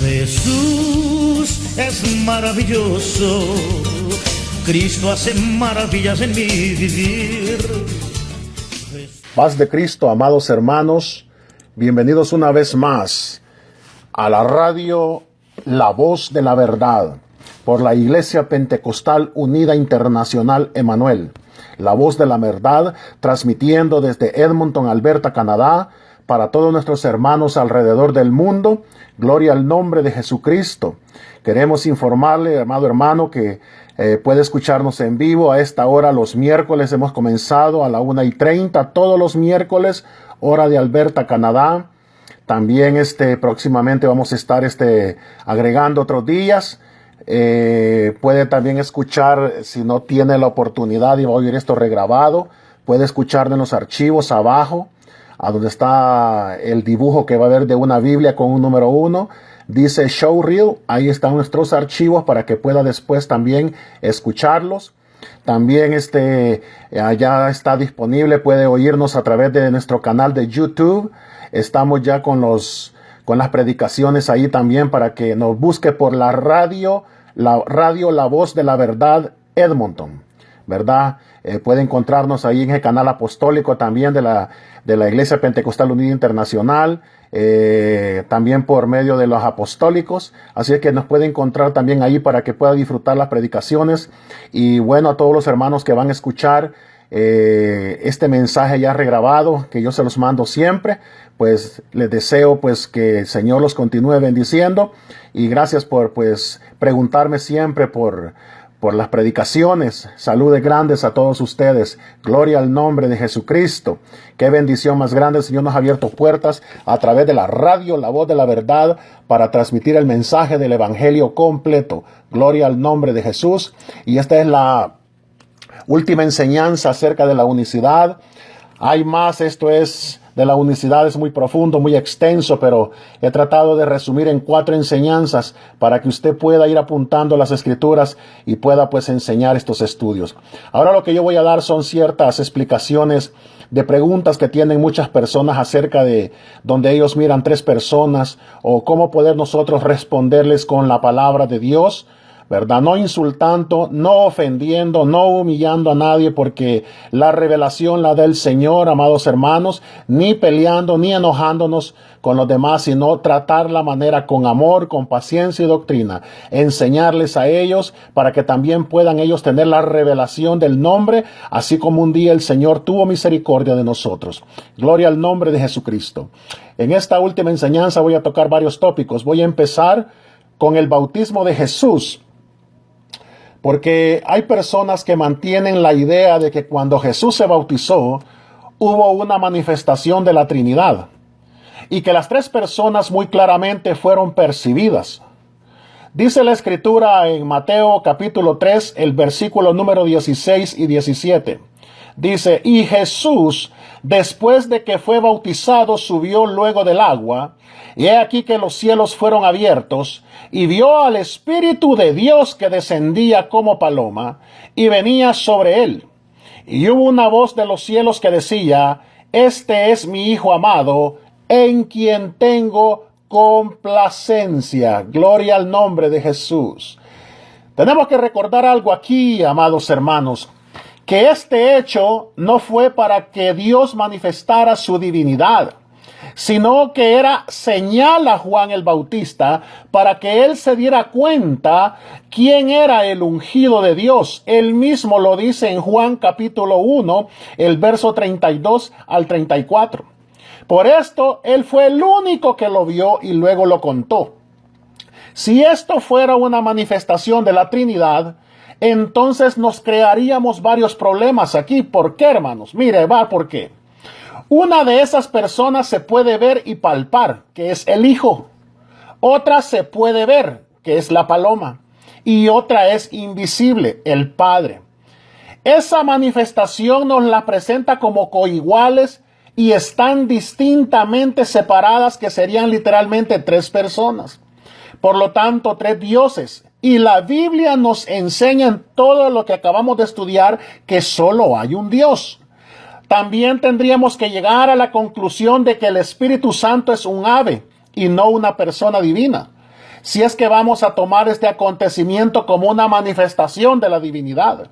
Jesús es maravilloso, Cristo hace maravillas en mi vivir. Paz de Cristo, amados hermanos, bienvenidos una vez más a la radio La Voz de la Verdad, por la Iglesia Pentecostal Unida Internacional Emanuel. La Voz de la Verdad, transmitiendo desde Edmonton, Alberta, Canadá, para todos nuestros hermanos alrededor del mundo. Gloria al nombre de Jesucristo. Queremos informarle, amado hermano, que puede escucharnos en vivo a esta hora los miércoles. Hemos comenzado a la 1:30 todos los miércoles, hora de Alberta, Canadá. También próximamente vamos a estar agregando otros días. Puede también escuchar, si no tiene la oportunidad y va a oír esto regrabado, puede escuchar en los archivos abajo, a donde está el dibujo que va a haber de una Biblia con un número 1. Dice Show Reel. Ahí están nuestros archivos para que pueda después también escucharlos. También allá está disponible. Puede oírnos a través de nuestro canal de YouTube. Estamos ya con las predicaciones ahí también, para que nos busque por la radio La Voz de la Verdad Edmonton, ¿verdad? Puede encontrarnos ahí en el canal apostólico también de la Iglesia Pentecostal Unida Internacional, también por medio de los apostólicos. Así es que nos puede encontrar también ahí para que pueda disfrutar las predicaciones. Y bueno, a todos los hermanos que van a escuchar este mensaje ya regrabado, que yo se los mando siempre, pues les deseo pues que el Señor los continúe bendiciendo. Y gracias por pues preguntarme siempre por las predicaciones. Saludes grandes a todos ustedes. Gloria al nombre de Jesucristo. Qué bendición más grande. El Señor nos ha abierto puertas a través de la radio La Voz de la Verdad para transmitir el mensaje del Evangelio completo. Gloria al nombre de Jesús. Y esta es la última enseñanza acerca de la unicidad. Hay más, esto es de la unicidad, es muy profundo, muy extenso, pero he tratado de resumir en 4 enseñanzas para que usted pueda ir apuntando las escrituras y pueda pues enseñar estos estudios. Ahora lo que yo voy a dar son ciertas explicaciones de preguntas que tienen muchas personas acerca de donde ellos miran 3 personas, o cómo poder nosotros responderles con la palabra de Dios, ¿verdad? No insultando, no ofendiendo, no humillando a nadie, porque la revelación la da el Señor, amados hermanos, ni peleando, ni enojándonos con los demás, sino tratar la manera con amor, con paciencia y doctrina, enseñarles a ellos para que también puedan ellos tener la revelación del nombre, así como un día el Señor tuvo misericordia de nosotros. Gloria al nombre de Jesucristo. En esta última enseñanza voy a tocar varios tópicos. Voy a empezar con el bautismo de Jesús, porque hay personas que mantienen la idea de que cuando Jesús se bautizó, hubo una manifestación de la Trinidad, y que las 3 personas muy claramente fueron percibidas. Dice la Escritura en Mateo capítulo 3, el versículo número 16 y 17. Dice: y Jesús, después de que fue bautizado, subió luego del agua, y he aquí que los cielos fueron abiertos, y vio al Espíritu de Dios que descendía como paloma, y venía sobre él. Y hubo una voz de los cielos que decía: este es mi Hijo amado, en quien tengo complacencia. Gloria al nombre de Jesús. Tenemos que recordar algo aquí, amados hermanos, que este hecho no fue para que Dios manifestara su divinidad, sino que era señal a Juan el Bautista para que él se diera cuenta quién era el ungido de Dios. Él mismo lo dice en Juan capítulo 1, el verso 32 al 34. Por esto, él fue el único que lo vio y luego lo contó. Si esto fuera una manifestación de la Trinidad, entonces nos crearíamos varios problemas aquí. ¿Por qué, hermanos? Mire, va por qué. Una de esas personas se puede ver y palpar, que es el Hijo. Otra se puede ver, que es la paloma. Y otra es invisible, el Padre. Esa manifestación nos la presenta como coiguales y están distintamente separadas, que serían literalmente 3 personas. Por lo tanto, 3 dioses. Y la Biblia nos enseña en todo lo que acabamos de estudiar que solo hay un Dios. También tendríamos que llegar a la conclusión de que el Espíritu Santo es un ave y no una persona divina. si es que vamos a tomar este acontecimiento como una manifestación de la divinidad.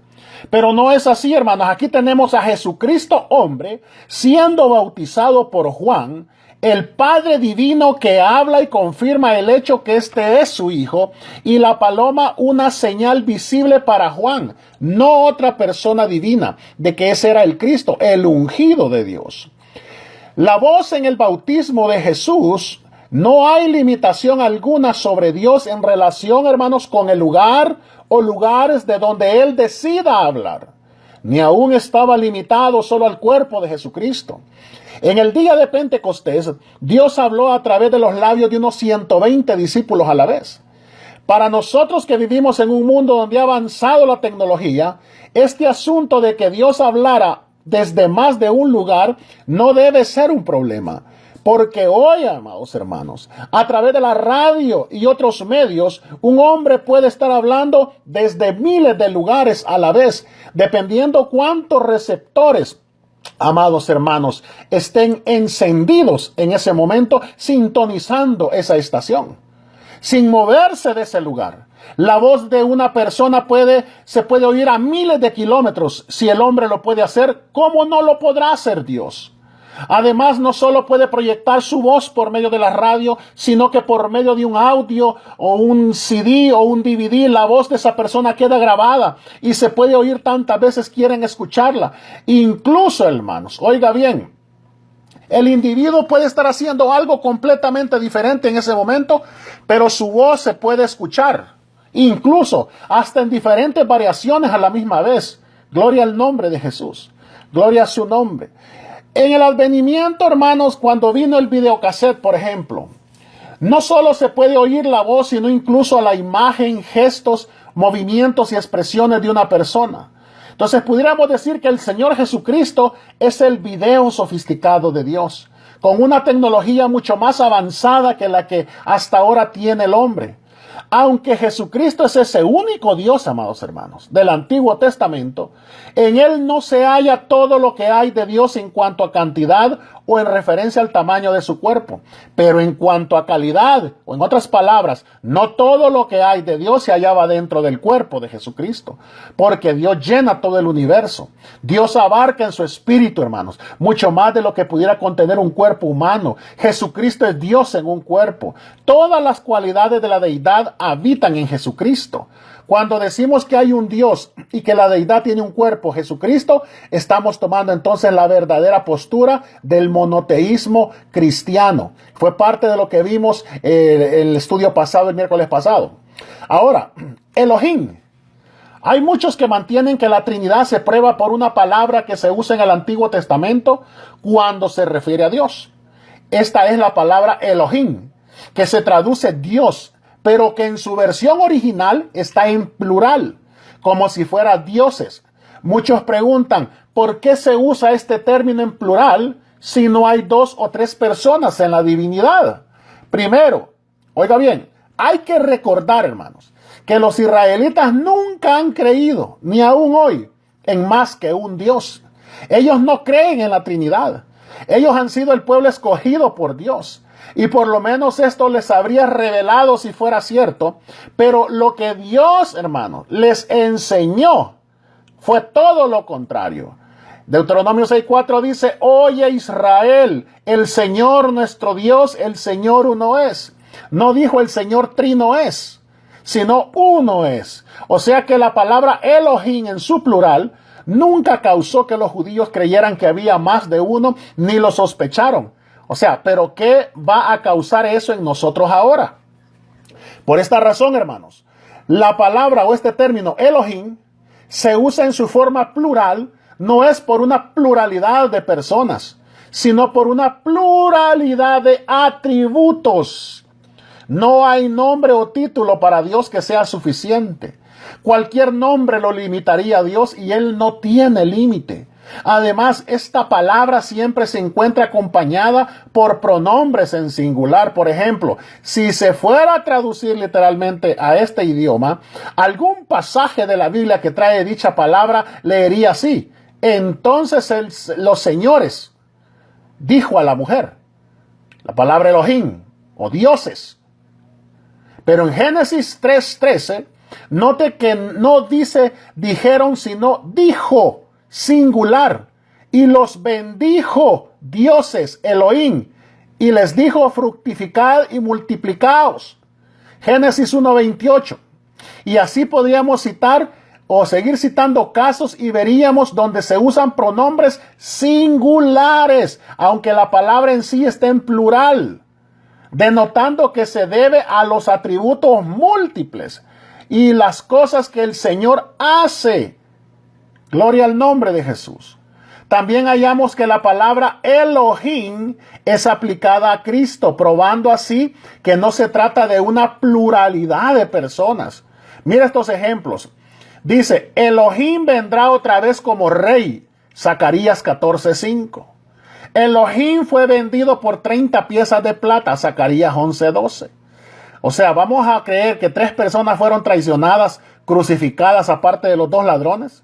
Pero no es así, hermanos. Aquí tenemos a Jesucristo, hombre, siendo bautizado por Juan, el Padre Divino que habla y confirma el hecho que este es su Hijo, y la paloma una señal visible para Juan, no otra persona divina, de que ese era el Cristo, el ungido de Dios. La voz en el bautismo de Jesús, no hay limitación alguna sobre Dios en relación, hermanos, con el lugar o lugares de donde Él decida hablar. Ni aún estaba limitado solo al cuerpo de Jesucristo. En el día de Pentecostés, Dios habló a través de los labios de unos 120 discípulos a la vez. Para nosotros que vivimos en un mundo donde ha avanzado la tecnología, este asunto de que Dios hablara desde más de un lugar no debe ser un problema. Porque hoy, amados hermanos, a través de la radio y otros medios, un hombre puede estar hablando desde miles de lugares a la vez, dependiendo cuántos receptores, amados hermanos, estén encendidos en ese momento, sintonizando esa estación, sin moverse de ese lugar. La voz de una persona se puede oír a miles de kilómetros. Si el hombre lo puede hacer, ¿cómo no lo podrá hacer Dios? Además, no solo puede proyectar su voz por medio de la radio, sino que por medio de un audio o un CD o un DVD, la voz de esa persona queda grabada y se puede oír tantas veces quieren escucharla. Incluso, hermanos, oiga bien, el individuo puede estar haciendo algo completamente diferente en ese momento, pero su voz se puede escuchar, incluso hasta en diferentes variaciones a la misma vez. Gloria al nombre de Jesús. Gloria a su nombre. En el advenimiento, hermanos, cuando vino el videocassette, por ejemplo, no solo se puede oír la voz, sino incluso la imagen, gestos, movimientos y expresiones de una persona. Entonces, pudiéramos decir que el Señor Jesucristo es el video sofisticado de Dios, con una tecnología mucho más avanzada que la que hasta ahora tiene el hombre. Aunque Jesucristo es ese único Dios, amados hermanos, del Antiguo Testamento, en Él no se halla todo lo que hay de Dios en cuanto a cantidad o en referencia al tamaño de su cuerpo. Pero en cuanto a calidad, o en otras palabras, no todo lo que hay de Dios se hallaba dentro del cuerpo de Jesucristo, porque Dios llena todo el universo. Dios abarca en su espíritu, hermanos, mucho más de lo que pudiera contener un cuerpo humano. Jesucristo es Dios en un cuerpo. Todas las cualidades de la deidad habitan en Jesucristo. Cuando decimos que hay un Dios y que la deidad tiene un cuerpo, Jesucristo, estamos tomando entonces la verdadera postura del monoteísmo cristiano. Fue parte de lo que vimos el estudio pasado, el miércoles pasado. Ahora, Elohim. Hay muchos que mantienen que la Trinidad se prueba por una palabra que se usa en el Antiguo Testamento cuando se refiere a Dios. Esta es la palabra Elohim, que se traduce Dios, pero que en su versión original está en plural, como si fuera dioses. Muchos preguntan, ¿por qué se usa este término en plural si no hay 2 o 3 personas en la divinidad? Primero, oiga bien, hay que recordar, hermanos, que los israelitas nunca han creído, ni aún hoy, en más que un Dios. Ellos no creen en la Trinidad. Ellos han sido el pueblo escogido por Dios. Y por lo menos esto les habría revelado si fuera cierto. Pero lo que Dios, hermanos, les enseñó fue todo lo contrario. Deuteronomio 6:4 dice, oye Israel, el Señor nuestro Dios, el Señor uno es. No dijo el Señor trino es, sino uno es. O sea que la palabra Elohim en su plural nunca causó que los judíos creyeran que había más de uno, ni lo sospecharon. O sea, ¿pero qué va a causar eso en nosotros ahora? Por esta razón, hermanos, la palabra o este término Elohim se usa en su forma plural, no es por una pluralidad de personas, sino por una pluralidad de atributos. No hay nombre o título para Dios que sea suficiente. Cualquier nombre lo limitaría a Dios y Él no tiene límite. Además, esta palabra siempre se encuentra acompañada por pronombres en singular. Por ejemplo, si se fuera a traducir literalmente a este idioma, algún pasaje de la Biblia que trae dicha palabra leería así. Entonces los señores dijo a la mujer, la palabra Elohim o dioses. Pero en Génesis 3:13, note que no dice dijeron, sino dijo, singular. Y los bendijo dioses, Elohim, y les dijo fructificad y multiplicaos. Génesis 1:28. Y así podríamos citar o seguir citando casos y veríamos donde se usan pronombres singulares, aunque la palabra en sí esté en plural, denotando que se debe a los atributos múltiples y las cosas que el Señor hace. Gloria al nombre de Jesús. También hallamos que la palabra Elohim es aplicada a Cristo, probando así que no se trata de una pluralidad de personas. Mira estos ejemplos. Dice, Elohim vendrá otra vez como rey. Zacarías 14:5. Elohim fue vendido por 30 piezas de plata. Zacarías 11:12. O sea, vamos a creer que 3 personas fueron traicionadas, crucificadas aparte de los 2 ladrones.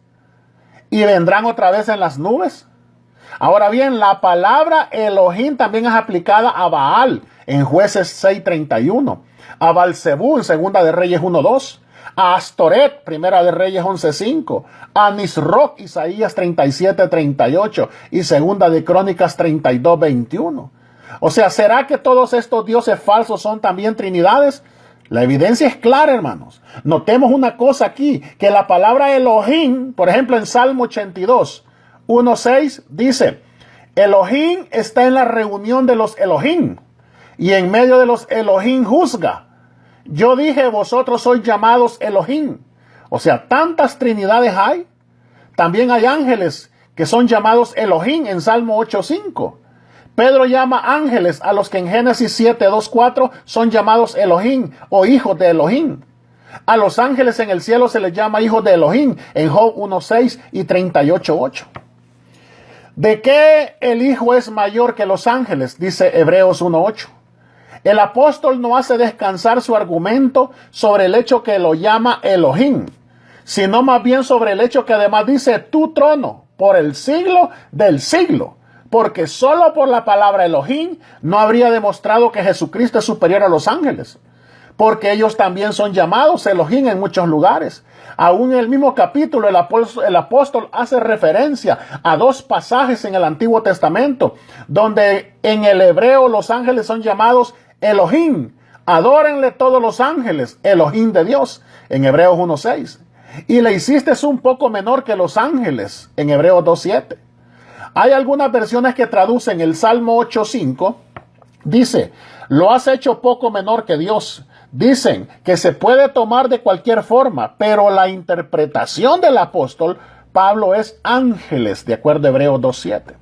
Y vendrán otra vez en las nubes. Ahora bien, la palabra Elohim también es aplicada a Baal en Jueces 6:31, a Balzebú en Segunda de Reyes 1:2, a Astoret, Primera de Reyes 11:5, a Nisroch, Isaías 37:38 y Segunda de Crónicas 32:21. O sea, ¿será que todos estos dioses falsos son también trinidades? La evidencia es clara, hermanos. Notemos una cosa aquí, que la palabra Elohim, por ejemplo, en Salmo 82, 1:6, dice, Elohim está en la reunión de los Elohim, y en medio de los Elohim juzga. Yo dije, vosotros sois llamados Elohim. O sea, tantas trinidades hay. También hay ángeles que son llamados Elohim en Salmo 8:5. Pedro llama ángeles a los que en Génesis 7:2-4 son llamados Elohim o hijos de Elohim. A los ángeles en el cielo se les llama hijos de Elohim en Job 1:6 y 38:8. ¿De qué el hijo es mayor que los ángeles? Dice Hebreos 1:8. El apóstol no hace descansar su argumento sobre el hecho que lo llama Elohim, sino más bien sobre el hecho que además dice tu trono por el siglo del siglo. Porque solo por la palabra Elohim no habría demostrado que Jesucristo es superior a los ángeles. Porque ellos también son llamados Elohim en muchos lugares. Aún en el mismo capítulo el apóstol hace referencia a 2 pasajes en el Antiguo Testamento, donde en el hebreo los ángeles son llamados Elohim. Adórenle todos los ángeles, Elohim de Dios, en Hebreos 1:6. Y le hiciste un poco menor que los ángeles, en Hebreos 2:7. Hay algunas versiones que traducen el Salmo 8:5. Dice, lo has hecho poco menor que Dios. Dicen que se puede tomar de cualquier forma, pero la interpretación del apóstol Pablo es ángeles, de acuerdo a Hebreos 2:7.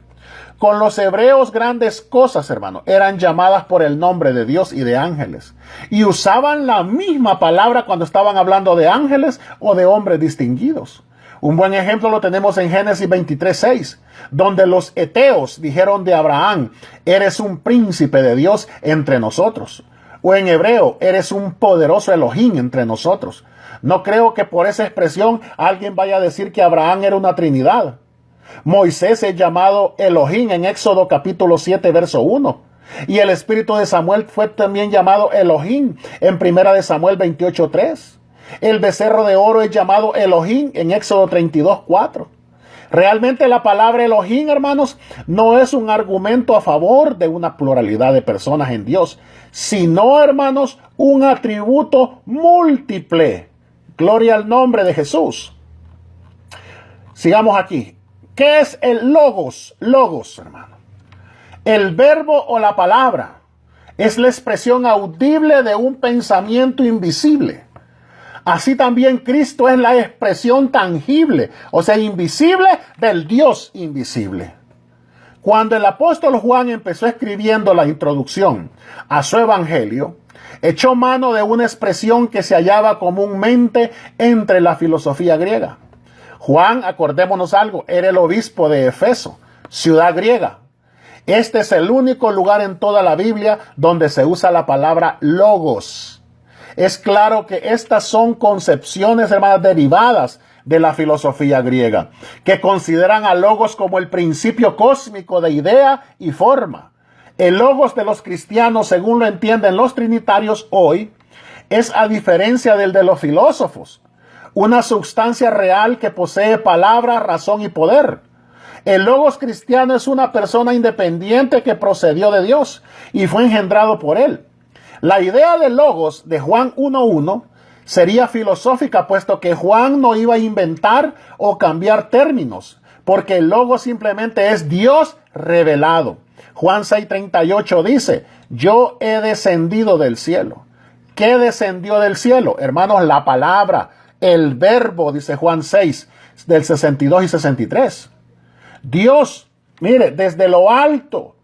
Con los hebreos grandes cosas, hermano, eran llamadas por el nombre de Dios y de ángeles. Y usaban la misma palabra cuando estaban hablando de ángeles o de hombres distinguidos. Un buen ejemplo lo tenemos en Génesis 23:6, donde los heteos dijeron de Abraham, eres un príncipe de Dios entre nosotros. O en hebreo, eres un poderoso Elohim entre nosotros. No creo que por esa expresión alguien vaya a decir que Abraham era una trinidad. Moisés es llamado Elohim en Éxodo capítulo 7, verso 1. Y el espíritu de Samuel fue también llamado Elohim en Primera de Samuel 28:3. El becerro de oro es llamado Elohim en Éxodo 32:4. Realmente la palabra Elohim, hermanos, no es un argumento a favor de una pluralidad de personas en Dios, sino, hermanos, un atributo múltiple. Gloria al nombre de Jesús. Sigamos aquí. ¿Qué es el logos? Logos, hermano. El verbo o la palabra es la expresión audible de un pensamiento invisible. Así también Cristo es la expresión tangible, o sea, invisible del Dios invisible. Cuando el apóstol Juan empezó escribiendo la introducción a su evangelio, echó mano de una expresión que se hallaba comúnmente entre la filosofía griega. Juan, acordémonos algo, era el obispo de Efeso, ciudad griega. Este es el único lugar en toda la Biblia donde se usa la palabra logos. Es claro que estas son concepciones, hermanas, derivadas de la filosofía griega, que consideran a logos como el principio cósmico de idea y forma. El logos de los cristianos, según lo entienden los trinitarios hoy, es, a diferencia del de los filósofos, una sustancia real que posee palabra, razón y poder. El Logos cristiano es una persona independiente que procedió de Dios y fue engendrado por él. La idea del Logos de Juan 1:1 sería filosófica, puesto que Juan no iba a inventar o cambiar términos, porque el Logos simplemente es Dios revelado. Juan 6:38 dice: yo he descendido del cielo. ¿Qué descendió del cielo? Hermanos, la palabra, el verbo, dice Juan 6, del 62 y 63. Dios, mire, desde lo alto,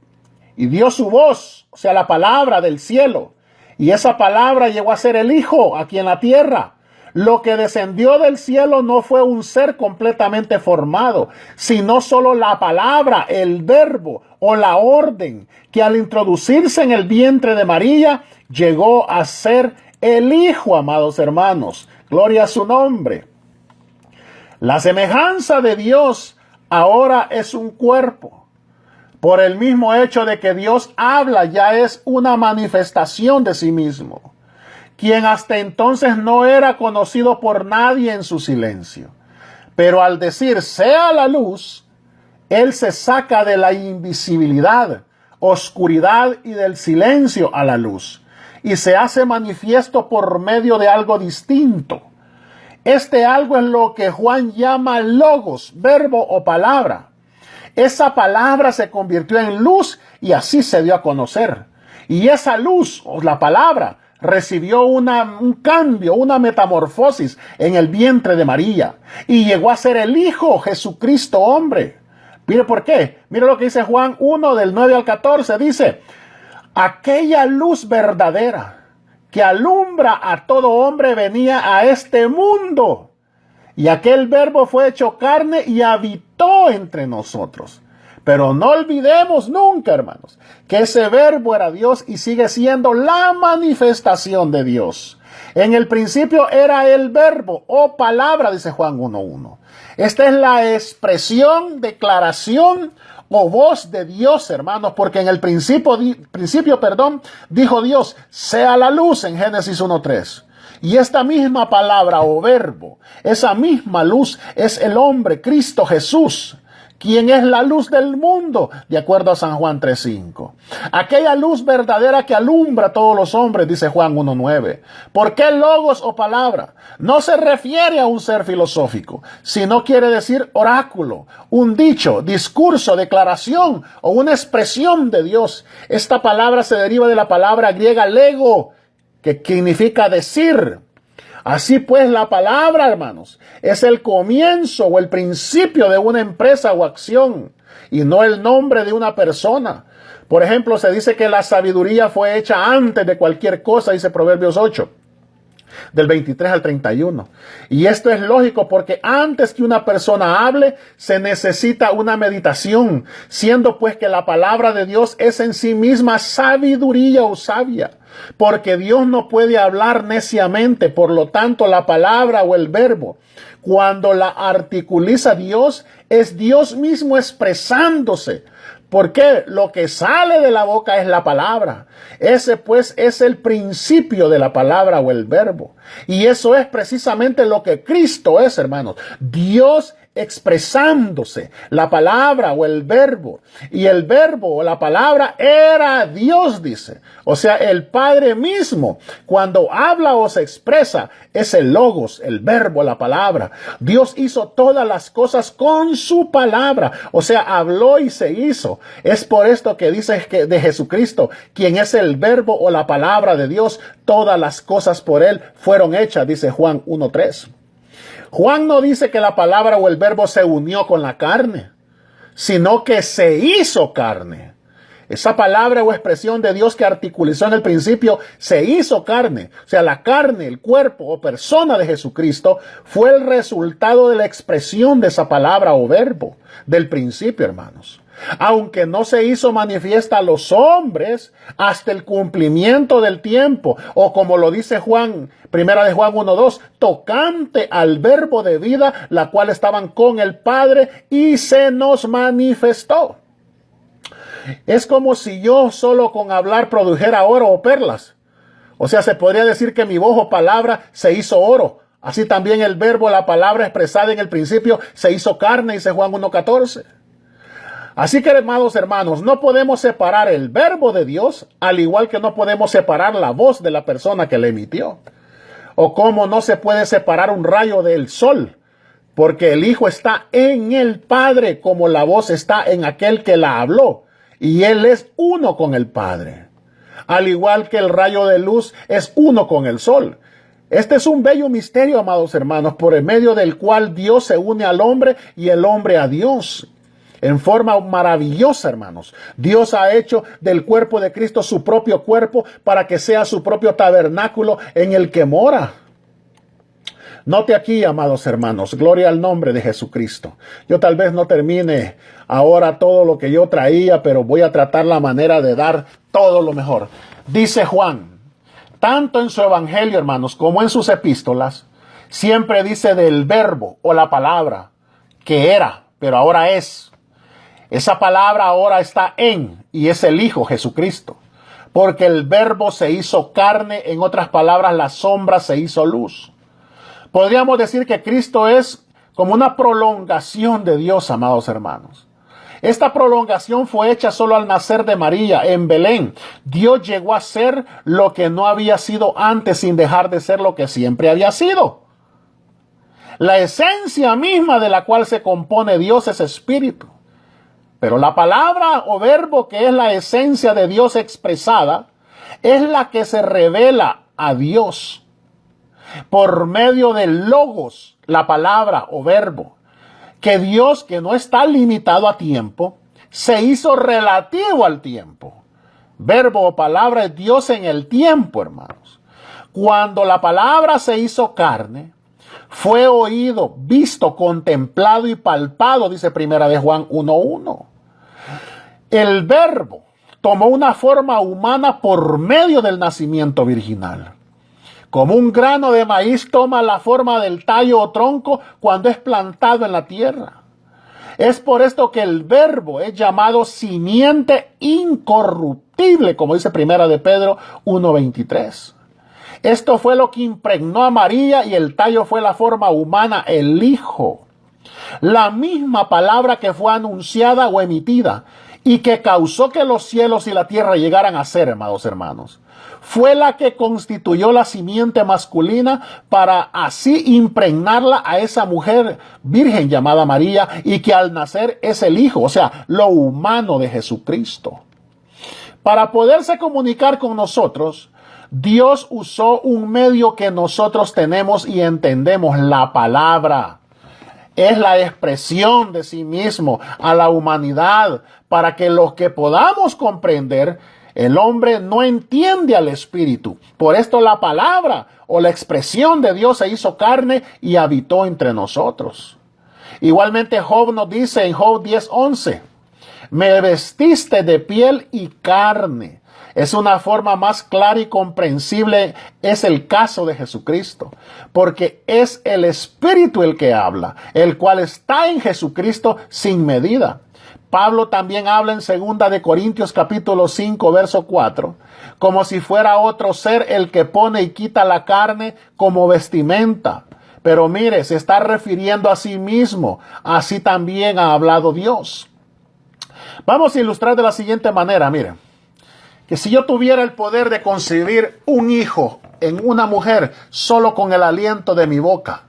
y dio su voz, o sea, la palabra del cielo. Y esa palabra llegó a ser el Hijo aquí en la tierra. Lo que descendió del cielo no fue un ser completamente formado, sino solo la palabra, el verbo o la orden, que al introducirse en el vientre de María, llegó a ser el Hijo, amados hermanos. Gloria a su nombre. La semejanza de Dios ahora es un cuerpo. Por el mismo hecho de que Dios habla, ya es una manifestación de sí mismo, quien hasta entonces no era conocido por nadie en su silencio. Pero al decir sea la luz, Él se saca de la invisibilidad, oscuridad y del silencio a la luz, y se hace manifiesto por medio de algo distinto. Este algo es lo que Juan llama logos, verbo o palabra. Esa palabra se convirtió en luz y así se dio a conocer. Y esa luz, o la palabra, recibió un cambio, una metamorfosis en el vientre de María. Y llegó a ser el Hijo Jesucristo hombre. Mire por qué. Mire lo que dice Juan 1 del 9 al 14. Dice: aquella luz verdadera que alumbra a todo hombre venía a este mundo. Y aquel verbo fue hecho carne y habitó entre nosotros. Pero no olvidemos nunca, hermanos, que ese verbo era Dios y sigue siendo la manifestación de Dios. En el principio era el verbo o palabra, dice Juan 1:1. Esta es la expresión, declaración o voz de Dios, hermanos, porque en el principio, dijo Dios, sea la luz, en Génesis 1:3. Y esta misma palabra o verbo, esa misma luz es el hombre, Cristo Jesús, quien es la luz del mundo, de acuerdo a San Juan 3:5. Aquella luz verdadera que alumbra a todos los hombres, dice Juan 1:9. ¿Por qué logos o palabra? No se refiere a un ser filosófico, sino quiere decir oráculo, un dicho, discurso, declaración o una expresión de Dios. Esta palabra se deriva de la palabra griega lego, que significa decir. Así pues, la palabra, hermanos, es el comienzo o el principio de una empresa o acción, y no el nombre de una persona. Por ejemplo, se dice que la sabiduría fue hecha antes de cualquier cosa, dice Proverbios 8, del 23 al 31. Y esto es lógico porque antes que una persona hable, se necesita una meditación, siendo pues que la palabra de Dios es en sí misma sabiduría o sabia. Porque Dios no puede hablar neciamente, por lo tanto la palabra o el verbo, cuando la articuliza Dios, es Dios mismo expresándose. Porque lo que sale de la boca es la palabra. Ese pues es el principio de la palabra o el verbo. Y eso es precisamente lo que Cristo es, hermanos. Dios expresándose, la palabra o el verbo. Y el verbo o la palabra era Dios, dice. O sea, el Padre mismo, cuando habla o se expresa, es el logos, el verbo, la palabra. Dios hizo todas las cosas con su palabra. O sea, habló y se hizo. Es por esto que dice que de Jesucristo, quien es el verbo o la palabra de Dios, todas las cosas por él fueron hechas, dice Juan 1:3. Juan no dice que la palabra o el verbo se unió con la carne, sino que se hizo carne. Esa palabra o expresión de Dios que articulizó en el principio se hizo carne. O sea, la carne, el cuerpo o persona de Jesucristo fue el resultado de la expresión de esa palabra o verbo del principio, hermanos. Aunque no se hizo manifiesta a los hombres hasta el cumplimiento del tiempo, o como lo dice Juan, primera de Juan 1:2, tocante al verbo de vida, la cual estaban con el Padre y se nos manifestó. Es como si yo solo con hablar produjera oro o perlas, O sea, se podría decir que mi voz o palabra se hizo oro. Así también el verbo, la palabra expresada en el principio, se hizo carne, dice Juan 1:14. Así que, amados hermanos, no podemos separar el verbo de Dios, al igual que no podemos separar la voz de la persona que le emitió. O como no se puede separar un rayo del sol, porque el Hijo está en el Padre, como la voz está en aquel que la habló, y Él es uno con el Padre. Al igual que el rayo de luz es uno con el sol. Este es un bello misterio, amados hermanos, por el medio del cual Dios se une al hombre y el hombre a Dios. En forma maravillosa, hermanos. Dios ha hecho del cuerpo de Cristo su propio cuerpo para que sea su propio tabernáculo en el que mora. Note aquí, amados hermanos, gloria al nombre de Jesucristo. Yo tal vez no termine ahora todo lo que yo traía, pero voy a tratar la manera de dar todo lo mejor. Dice Juan, tanto en su evangelio, hermanos, como en sus epístolas, siempre dice del verbo o la palabra que era, pero ahora es. Esa palabra ahora está en, y es el Hijo Jesucristo. Porque el verbo se hizo carne, en otras palabras, la sombra se hizo luz. Podríamos decir que Cristo es como una prolongación de Dios, amados hermanos. Esta prolongación fue hecha solo al nacer de María en Belén. Dios llegó a ser lo que no había sido antes sin dejar de ser lo que siempre había sido. La esencia misma de la cual se compone Dios es espíritu. Pero la palabra o verbo que es la esencia de Dios expresada es la que se revela a Dios por medio del logos, la palabra o verbo. Que Dios, que no está limitado a tiempo, se hizo relativo al tiempo. Verbo o palabra es Dios en el tiempo, hermanos. Cuando la palabra se hizo carne, fue oído, visto, contemplado y palpado, dice Primera de Juan 1:1. El verbo tomó una forma humana por medio del nacimiento virginal. Como un grano de maíz toma la forma del tallo o tronco cuando es plantado en la tierra. Es por esto que el verbo es llamado simiente incorruptible, como dice Primera de Pedro 1:23. Esto fue lo que impregnó a María y el tallo fue la forma humana, el Hijo. La misma palabra que fue anunciada o emitida y que causó que los cielos y la tierra llegaran a ser, amados hermanos, fue la que constituyó la simiente masculina para así impregnarla a esa mujer virgen llamada María y que al nacer es el Hijo, o sea, lo humano de Jesucristo. Para poderse comunicar con nosotros, Dios usó un medio que nosotros tenemos y entendemos, la palabra. Es la expresión de sí mismo a la humanidad para que los que podamos comprender, el hombre no entiende al Espíritu. Por esto la palabra o la expresión de Dios se hizo carne y habitó entre nosotros. Igualmente Job nos dice en Job 10:11, me vestiste de piel y carne. Es una forma más clara y comprensible, es el caso de Jesucristo, porque es el Espíritu el que habla, el cual está en Jesucristo sin medida. Pablo también habla en 2 de Corintios capítulo 5, verso 4, como si fuera otro ser el que pone y quita la carne como vestimenta. Pero mire, se está refiriendo a sí mismo, así también ha hablado Dios. Vamos a ilustrar de la siguiente manera, mire. Que si yo tuviera el poder de concebir un hijo en una mujer solo con el aliento de mi boca,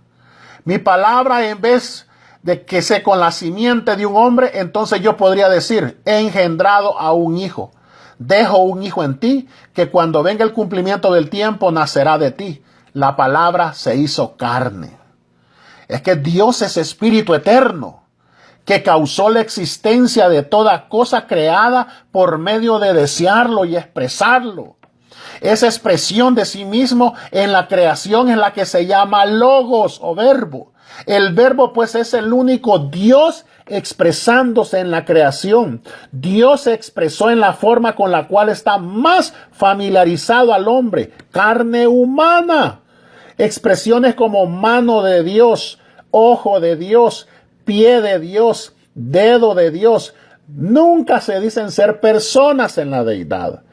mi palabra en vez de que sea con la simiente de un hombre, entonces yo podría decir, he engendrado a un hijo. Dejo un hijo en ti, que cuando venga el cumplimiento del tiempo nacerá de ti. La palabra se hizo carne. Es que Dios es espíritu eterno, que causó la existencia de toda cosa creada por medio de desearlo y expresarlo. Esa expresión de sí mismo en la creación es la que se llama logos o verbo. El verbo pues es el único Dios expresándose en la creación. Dios se expresó en la forma con la cual está más familiarizado al hombre, carne humana. Expresiones como mano de Dios, ojo de Dios, pie de Dios, dedo de Dios, nunca se dicen ser personas en la deidad.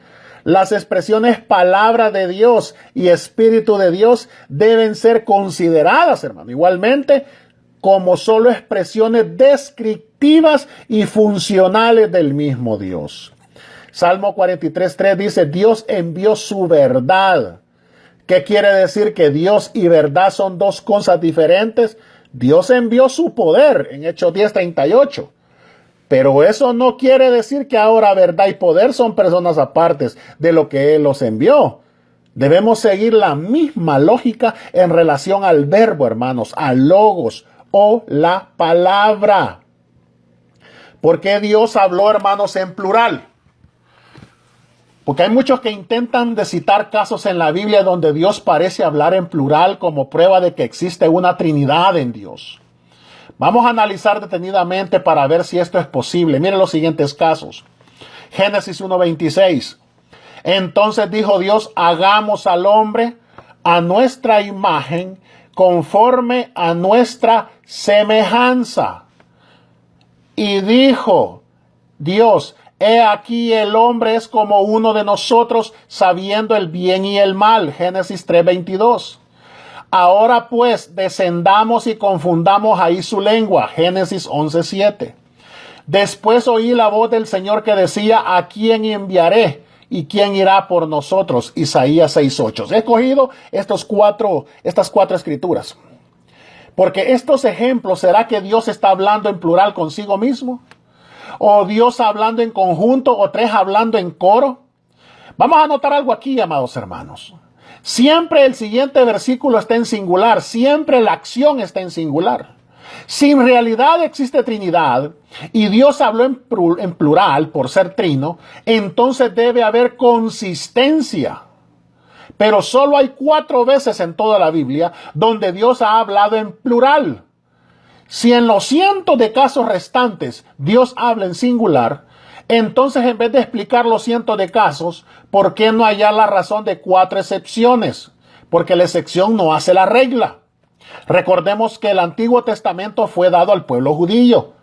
Las expresiones palabra de Dios y espíritu de Dios deben ser consideradas, hermano, igualmente como solo expresiones descriptivas y funcionales del mismo Dios. Salmo 43:3 dice, Dios envió su verdad. ¿Qué quiere decir? Que Dios y verdad son dos cosas diferentes. Dios envió su poder en Hechos 10:38. Pero eso no quiere decir que ahora verdad y poder son personas apartes de lo que Él los envió. Debemos seguir la misma lógica en relación al verbo, hermanos, al logos o la palabra. ¿Por qué Dios habló, hermanos, en plural? Porque hay muchos que intentan de citar casos en la Biblia donde Dios parece hablar en plural como prueba de que existe una Trinidad en Dios. Vamos a analizar detenidamente para ver si esto es posible. Miren los siguientes casos. Génesis 1:26. Entonces dijo Dios, hagamos al hombre a nuestra imagen, conforme a nuestra semejanza. Y dijo Dios, he aquí el hombre es como uno de nosotros, sabiendo el bien y el mal. Génesis 3:22. Ahora pues descendamos y confundamos ahí su lengua. Génesis 11:7. Después oí la voz del Señor que decía, ¿a quién enviaré? ¿Y quién irá por nosotros? Isaías 6:8. He escogido estas cuatro escrituras. Porque estos ejemplos, ¿será que Dios está hablando en plural consigo mismo? ¿O Dios hablando en conjunto? ¿O tres hablando en coro? Vamos a notar algo aquí, amados hermanos. Siempre el siguiente versículo está en singular. Siempre la acción está en singular. Si en realidad existe Trinidad y Dios habló en plural por ser trino, entonces debe haber consistencia. Pero solo hay 4 veces en toda la Biblia donde Dios ha hablado en plural. Si en los cientos de casos restantes Dios habla en singular, entonces en vez de explicar los cientos de casos, ¿por qué no hallar la razón de 4 excepciones? Porque la excepción no hace la regla. Recordemos que el Antiguo Testamento fue dado al pueblo judío.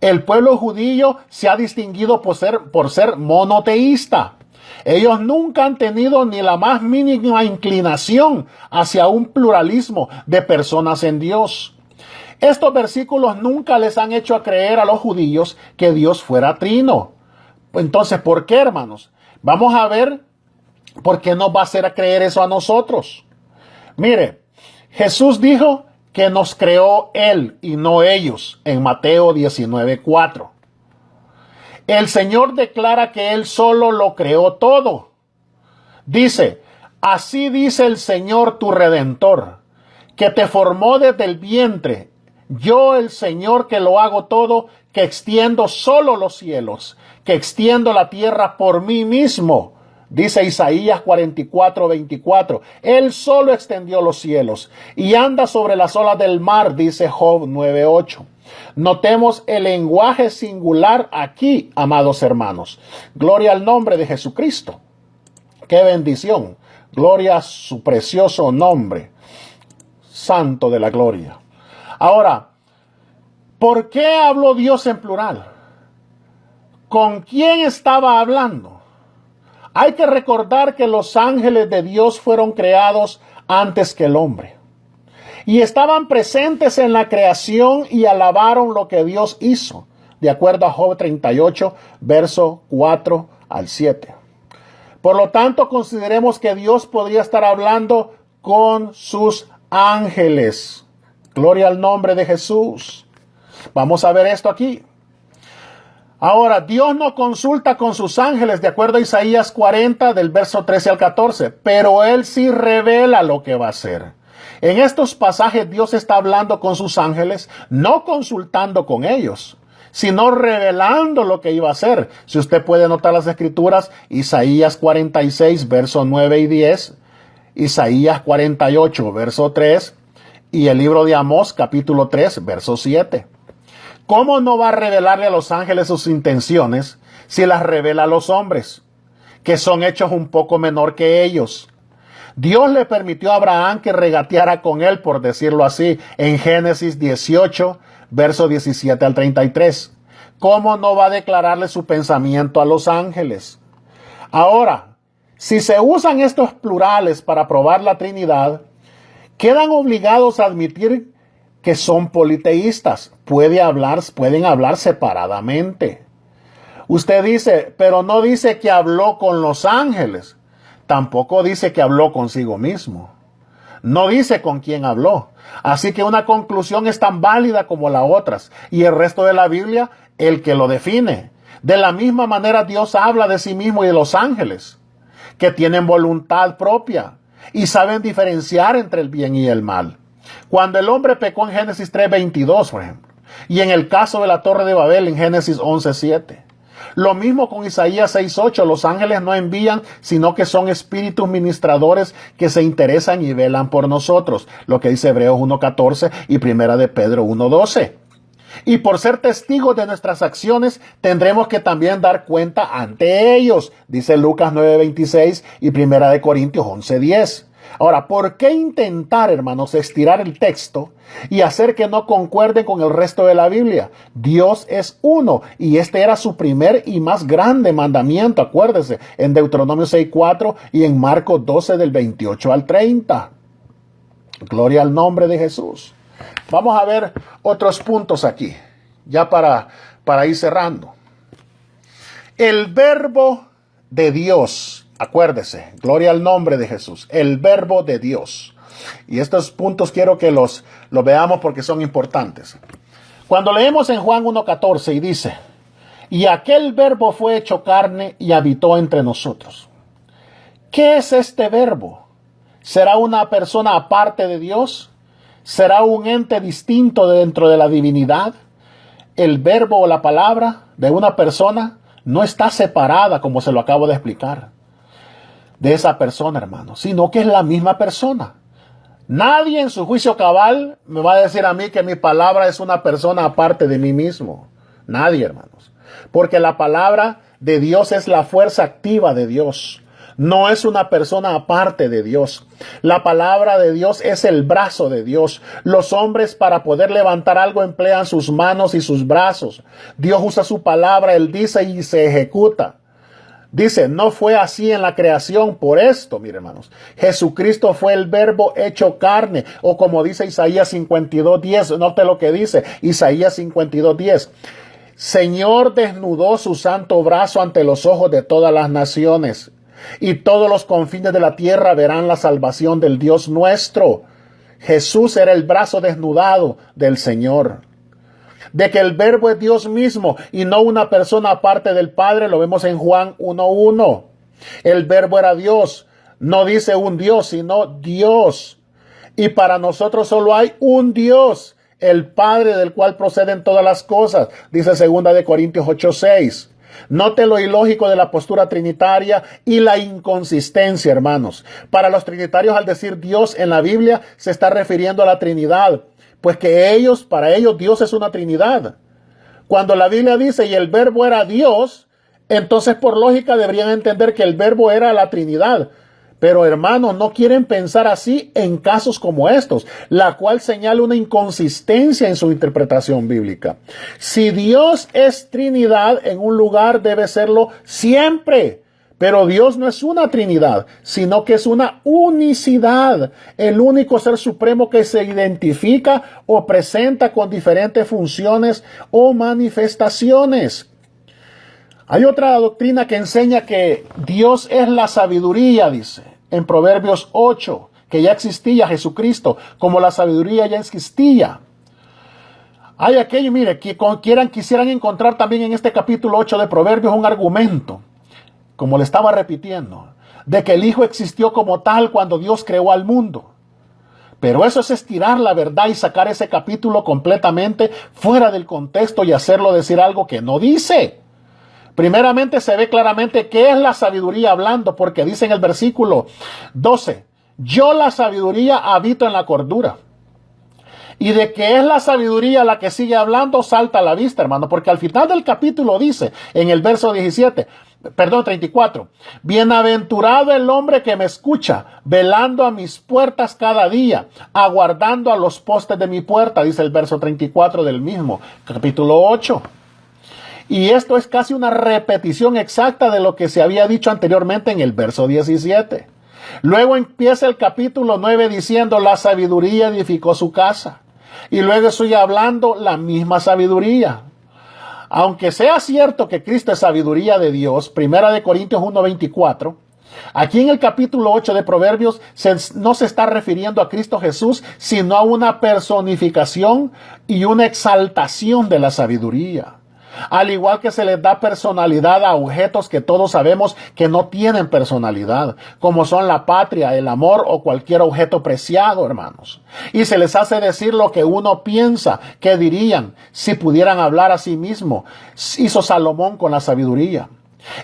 El pueblo judío se ha distinguido por ser monoteísta. Ellos nunca han tenido ni la más mínima inclinación hacia un pluralismo de personas en Dios. Estos versículos nunca les han hecho creer a los judíos que Dios fuera trino. Entonces, ¿por qué, hermanos? Vamos a ver por qué nos va a hacer creer eso a nosotros. Mire, Jesús dijo que nos creó Él y no ellos en Mateo 19:4. El Señor declara que Él solo lo creó todo. Dice, así dice el Señor tu Redentor, que te formó desde el vientre. Yo, el Señor, que lo hago todo, que extiendo solo los cielos, que extiendo la tierra por mí mismo. Dice Isaías 44:24. Él solo extendió los cielos y anda sobre las olas del mar, dice Job 9:8. Notemos el lenguaje singular aquí, amados hermanos. Gloria al nombre de Jesucristo. ¡Qué bendición! Gloria a su precioso nombre. Santo de la gloria. Ahora, ¿por qué habló Dios en plural? ¿Con quién estaba hablando? Hay que recordar que los ángeles de Dios fueron creados antes que el hombre. Y estaban presentes en la creación y alabaron lo que Dios hizo, de acuerdo a Job 38, verso 4 al 7. Por lo tanto, consideremos que Dios podría estar hablando con sus ángeles. Gloria al nombre de Jesús. Vamos a ver esto aquí. Ahora, Dios no consulta con sus ángeles, de acuerdo a Isaías 40, del verso 13 al 14, pero Él sí revela lo que va a hacer. En estos pasajes Dios está hablando con sus ángeles, no consultando con ellos, sino revelando lo que iba a hacer. Si usted puede notar las escrituras, Isaías 46, verso 9 y 10, Isaías 48, verso 3, y el libro de Amós, capítulo 3, verso 7. ¿Cómo no va a revelarle a los ángeles sus intenciones si las revela a los hombres, que son hechos un poco menor que ellos? Dios le permitió a Abraham que regateara con él, por decirlo así, en Génesis 18, verso 17 al 33. ¿Cómo no va a declararle su pensamiento a los ángeles? Ahora, Si se usan estos plurales para probar la Trinidad, quedan obligados a admitir que son politeístas. Pueden hablar separadamente. Usted dice, pero no dice que habló con los ángeles. Tampoco dice que habló consigo mismo. No dice con quién habló. Así que una conclusión es tan válida como las otras. Y el resto de la Biblia, el que lo define. De la misma manera Dios habla de sí mismo y de los ángeles, que tienen voluntad propia y saben diferenciar entre el bien y el mal. Cuando el hombre pecó en Génesis 3:22, por ejemplo, y en el caso de la Torre de Babel en Génesis 11:7. Lo mismo con Isaías 6:8, los ángeles no envían, sino que son espíritus ministradores que se interesan y velan por nosotros, lo que dice Hebreos 1:14 y Primera de Pedro 1:12. Y por ser testigos de nuestras acciones, tendremos que también dar cuenta ante ellos, dice Lucas 9:26 y Primera de Corintios 11:10. Ahora, ¿por qué intentar, hermanos, estirar el texto y hacer que no concuerden con el resto de la Biblia? Dios es uno y este era su primer y más grande mandamiento, acuérdese, en Deuteronomio 6:4 y en Marcos 12 del 28 al 30. Gloria al nombre de Jesús. Vamos a ver otros puntos aquí, ya para ir cerrando. El verbo de Dios, acuérdese, gloria al nombre de Jesús, el verbo de Dios. Y estos puntos quiero que los veamos porque son importantes. Cuando leemos en Juan 1:14 y dice, y aquel verbo fue hecho carne y habitó entre nosotros. ¿Qué es este verbo? ¿Será una persona aparte de Dios? ¿Será un ente distinto dentro de la divinidad? El verbo o la palabra de una persona no está separada, como se lo acabo de explicar, de esa persona, hermano, sino que es la misma persona. Nadie en su juicio cabal me va a decir a mí que mi palabra es una persona aparte de mí mismo. Nadie, hermanos. Porque la palabra de Dios es la fuerza activa de Dios. No es una persona aparte de Dios. La palabra de Dios es el brazo de Dios. Los hombres para poder levantar algo emplean sus manos y sus brazos. Dios usa su palabra, Él dice y se ejecuta. Dice, no fue así en la creación. Por esto, mire hermanos, Jesucristo fue el verbo hecho carne. O como dice Isaías 52:10, note lo que dice Isaías 52:10. Señor desnudó su santo brazo ante los ojos de todas las naciones. Y todos los confines de la tierra verán la salvación del Dios nuestro. Jesús era el brazo desnudado del Señor. De que el verbo es Dios mismo y no una persona aparte del Padre, lo vemos en Juan 1:1. El verbo era Dios. No dice un Dios, sino Dios. Y para nosotros solo hay un Dios, el Padre del cual proceden todas las cosas, dice 2 de Corintios 8:6. Note lo ilógico de la postura trinitaria y la inconsistencia, hermanos. Para los trinitarios, al decir Dios en la Biblia, se está refiriendo a la Trinidad, pues que para ellos Dios es una Trinidad. Cuando la Biblia dice, y el verbo era Dios, entonces por lógica deberían entender que el verbo era la Trinidad. Pero hermanos, no quieren pensar así en casos como estos, la cual señala una inconsistencia en su interpretación bíblica. Si Dios es Trinidad en un lugar, debe serlo siempre. Pero Dios no es una Trinidad, sino que es una unicidad, el único ser supremo que se identifica o presenta con diferentes funciones o manifestaciones. Hay otra doctrina que enseña que Dios es la sabiduría, dice, en Proverbios 8, que ya existía Jesucristo, como la sabiduría ya existía. Hay aquello, mire, que quisieran encontrar también en este capítulo 8 de Proverbios un argumento, como le estaba repitiendo, de que el Hijo existió como tal cuando Dios creó al mundo. Pero eso es estirar la verdad y sacar ese capítulo completamente fuera del contexto y hacerlo decir algo que no dice. Primeramente se ve claramente qué es la sabiduría hablando, porque dice en el versículo 12, yo la sabiduría habito en la cordura. Y de que es la sabiduría la que sigue hablando, salta a la vista, hermano, porque al final del capítulo dice, en el verso 34, bienaventurado el hombre que me escucha, velando a mis puertas cada día, aguardando a los postes de mi puerta, dice el verso 34 del mismo capítulo 8. Y esto es casi una repetición exacta de lo que se había dicho anteriormente en el verso 17. Luego empieza el capítulo 9 diciendo, la sabiduría edificó su casa. Y luego sigue hablando la misma sabiduría. Aunque sea cierto que Cristo es sabiduría de Dios, 1 Corintios 1:24, aquí en el capítulo 8 de Proverbios no se está refiriendo a Cristo Jesús, sino a una personificación y una exaltación de la sabiduría. Al igual que se les da personalidad a objetos que todos sabemos que no tienen personalidad, como son la patria, el amor o cualquier objeto preciado, hermanos. Y se les hace decir lo que uno piensa que dirían si pudieran hablar a sí mismo. Hizo Salomón con la sabiduría.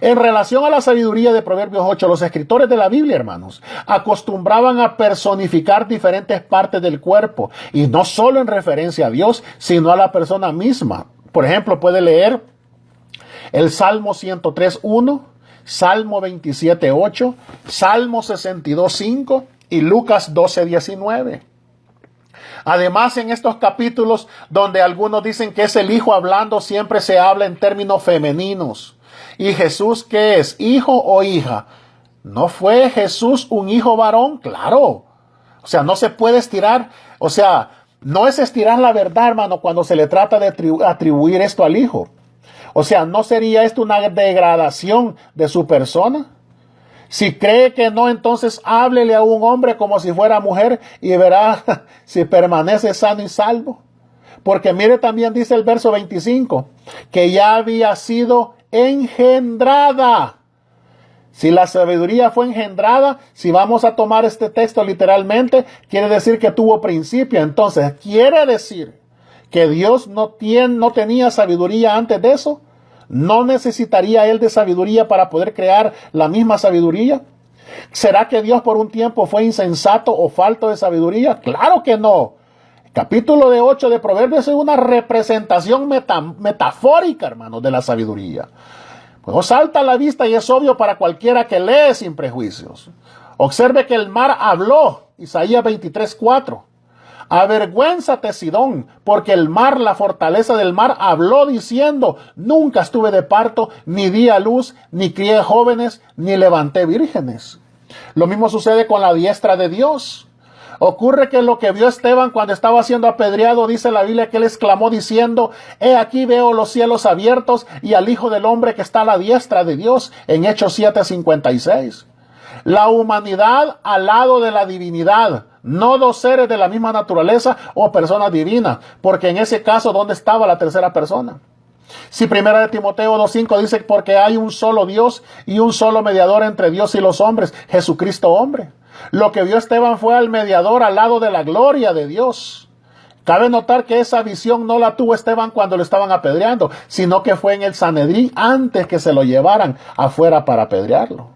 En relación a la sabiduría de Proverbios 8, los escritores de la Biblia, hermanos, acostumbraban a personificar diferentes partes del cuerpo, y no solo en referencia a Dios, sino a la persona misma. Por ejemplo, puede leer el Salmo 103:1, Salmo 27:8, Salmo 62:5 y Lucas 12:19. Además, en estos capítulos donde algunos dicen que es el hijo hablando, siempre se habla en términos femeninos. ¿Y Jesús qué es? ¿Hijo o hija? ¿No fue Jesús un hijo varón? Claro. O sea, no se puede estirar. O sea, no es estirar la verdad, hermano, cuando se le trata de atribuir esto al hijo. O sea, ¿no sería esto una degradación de su persona? Si cree que no, entonces háblele a un hombre como si fuera mujer y verá si permanece sano y salvo. Porque mire, también dice el verso 25, que ya había sido engendrada. Si la sabiduría fue engendrada, si vamos a tomar este texto literalmente, quiere decir que tuvo principio. Entonces, ¿quiere decir que Dios no tenía sabiduría antes de eso? ¿No necesitaría él de sabiduría para poder crear la misma sabiduría? ¿Será que Dios por un tiempo fue insensato o falto de sabiduría? ¡Claro que no! El capítulo 8 de Proverbios es una representación metafórica, hermanos, de la sabiduría. Pues salta a la vista y es obvio para cualquiera que lee sin prejuicios. Observe que el mar habló, Isaías 23:4. Avergüénzate, Sidón, porque el mar, la fortaleza del mar, habló diciendo, nunca estuve de parto, ni di a luz, ni crié jóvenes, ni levanté vírgenes. Lo mismo sucede con la diestra de Dios. Ocurre que lo que vio Esteban cuando estaba siendo apedreado, dice la Biblia que él exclamó diciendo, he aquí veo los cielos abiertos y al Hijo del Hombre que está a la diestra de Dios, en Hechos 7:56. La humanidad al lado de la divinidad, no dos seres de la misma naturaleza o personas divinas, porque en ese caso, ¿dónde estaba la tercera persona? Si 1 Timoteo 2:5 dice, porque hay un solo Dios y un solo mediador entre Dios y los hombres, Jesucristo hombre. Lo que vio Esteban fue al mediador al lado de la gloria de Dios. Cabe notar que esa visión no la tuvo Esteban cuando lo estaban apedreando, sino que fue en el Sanedrín antes que se lo llevaran afuera para apedrearlo.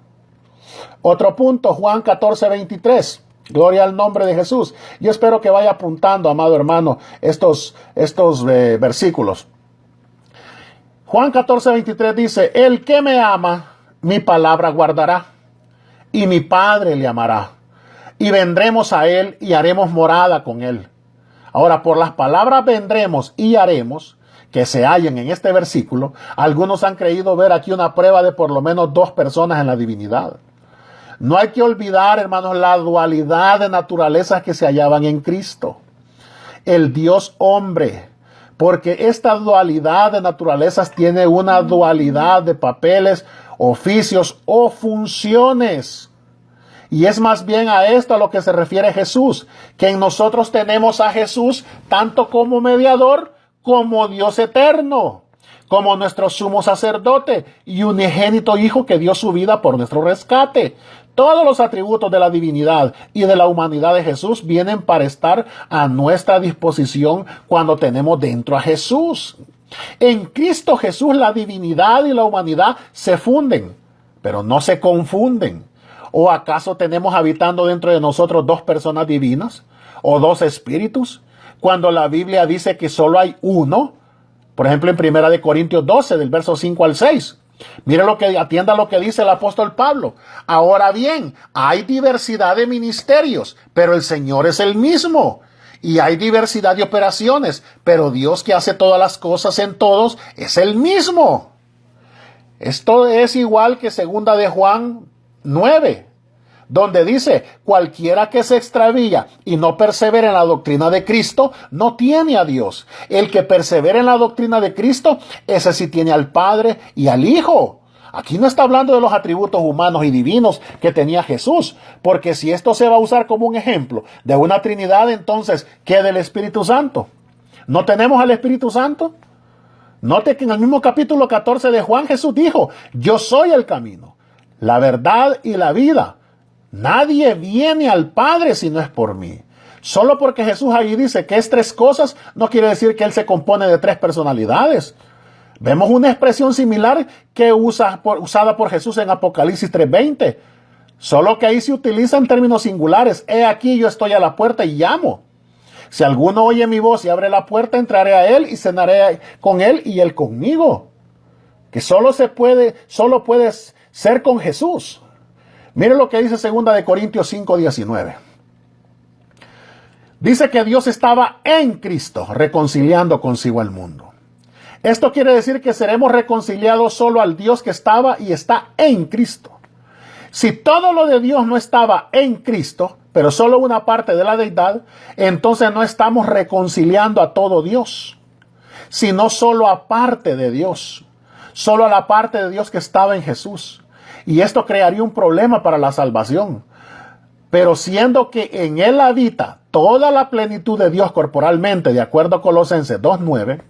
Otro punto, Juan 14:23. Gloria al nombre de Jesús. Yo espero que vaya apuntando, amado hermano, estos versículos. Juan 14:23 dice, el que me ama, mi palabra guardará, y mi Padre le amará, y vendremos a él y haremos morada con él. Ahora, por las palabras vendremos y haremos, que se hallan en este versículo, algunos han creído ver aquí una prueba de por lo menos dos personas en la divinidad. No hay que olvidar, hermanos, la dualidad de naturalezas que se hallaban en Cristo. El Dios hombre, porque esta dualidad de naturalezas tiene una dualidad de papeles, oficios o funciones. Y es más bien a esto a lo que se refiere Jesús, que en nosotros tenemos a Jesús tanto como mediador, como Dios eterno, como nuestro sumo sacerdote y unigénito Hijo que dio su vida por nuestro rescate. Todos los atributos de la divinidad y de la humanidad de Jesús vienen para estar a nuestra disposición cuando tenemos dentro a Jesús. En Cristo Jesús la divinidad y la humanidad se funden, pero no se confunden. ¿O acaso tenemos habitando dentro de nosotros dos personas divinas o dos espíritus? Cuando la Biblia dice que solo hay uno, por ejemplo en 1 Corintios 12, del verso 5 al 6. Mire atienda lo que dice el apóstol Pablo. Ahora bien, hay diversidad de ministerios, pero el Señor es el mismo. y hay diversidad de operaciones, pero Dios que hace todas las cosas en todos es el mismo. Esto es igual que segunda de Juan 9, donde dice, cualquiera que se extravía y no persevera en la doctrina de Cristo, no tiene a Dios. El que persevera en la doctrina de Cristo, ese sí tiene al Padre y al Hijo. Aquí no está hablando de los atributos humanos y divinos que tenía Jesús, porque si esto se va a usar como un ejemplo de una Trinidad, entonces, ¿qué del Espíritu Santo? ¿No tenemos al Espíritu Santo? Note que en el mismo capítulo 14 de Juan Jesús dijo, yo soy el camino, la verdad y la vida. Nadie viene al Padre si no es por mí. Solo porque Jesús allí dice que es tres cosas, no quiere decir que Él se compone de tres personalidades. Vemos una expresión similar que usada por Jesús en Apocalipsis 3:20. Solo que ahí se utiliza en términos singulares. He aquí yo estoy a la puerta y llamo. Si alguno oye mi voz y abre la puerta, entraré a él y cenaré con él y él conmigo. Que solo puede ser con Jesús. Mire lo que dice 2 Corintios 5:19. Dice que Dios estaba en Cristo, reconciliando consigo al mundo. Esto quiere decir que seremos reconciliados solo al Dios que estaba y está en Cristo. Si todo lo de Dios no estaba en Cristo, pero solo una parte de la deidad, entonces no estamos reconciliando a todo Dios, sino solo a parte de Dios, solo a la parte de Dios que estaba en Jesús. Y esto crearía un problema para la salvación. Pero siendo que en Él habita toda la plenitud de Dios corporalmente, de acuerdo a Colosenses 2:9,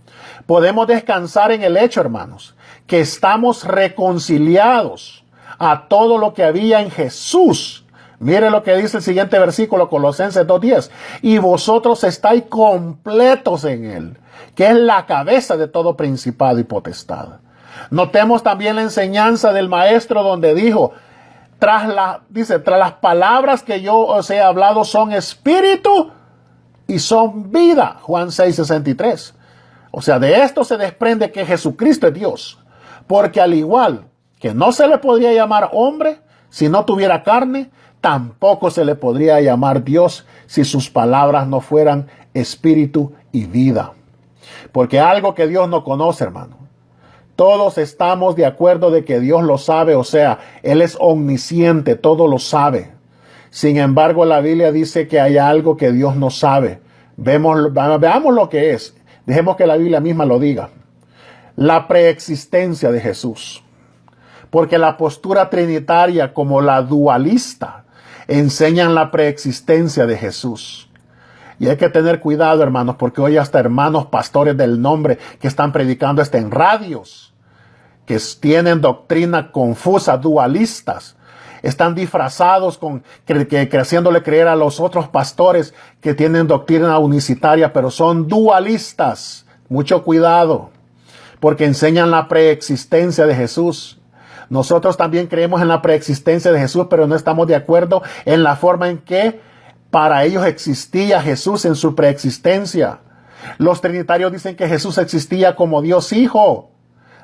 podemos descansar en el hecho, hermanos, que estamos reconciliados a todo lo que había en Jesús. Mire lo que dice el siguiente versículo, Colosenses 2:10. Y vosotros estáis completos en Él, que es la cabeza de todo principado y potestad. Notemos también la enseñanza del maestro donde dijo, tras las palabras que yo os he hablado son espíritu y son vida. Juan 6:63. O sea, de esto se desprende que Jesucristo es Dios. Porque al igual que no se le podría llamar hombre si no tuviera carne, tampoco se le podría llamar Dios si sus palabras no fueran espíritu y vida. Porque algo que Dios no conoce, hermano. Todos estamos de acuerdo de que Dios lo sabe, o sea, Él es omnisciente, todo lo sabe. Sin embargo, la Biblia dice que hay algo que Dios no sabe. Veamos lo que es. Dejemos que la Biblia misma lo diga. La preexistencia de Jesús. Porque la postura trinitaria como la dualista enseñan la preexistencia de Jesús. Y hay que tener cuidado, hermanos, porque hoy hasta hermanos pastores del nombre que están predicando esto en radios, que tienen doctrina confusa, dualistas, están disfrazados haciéndole creer a los otros pastores que tienen doctrina unicitaria, pero son dualistas. Mucho cuidado, porque enseñan la preexistencia de Jesús. Nosotros también creemos en la preexistencia de Jesús, pero no estamos de acuerdo en la forma en que para ellos existía Jesús en su preexistencia. Los trinitarios dicen que Jesús existía como Dios Hijo,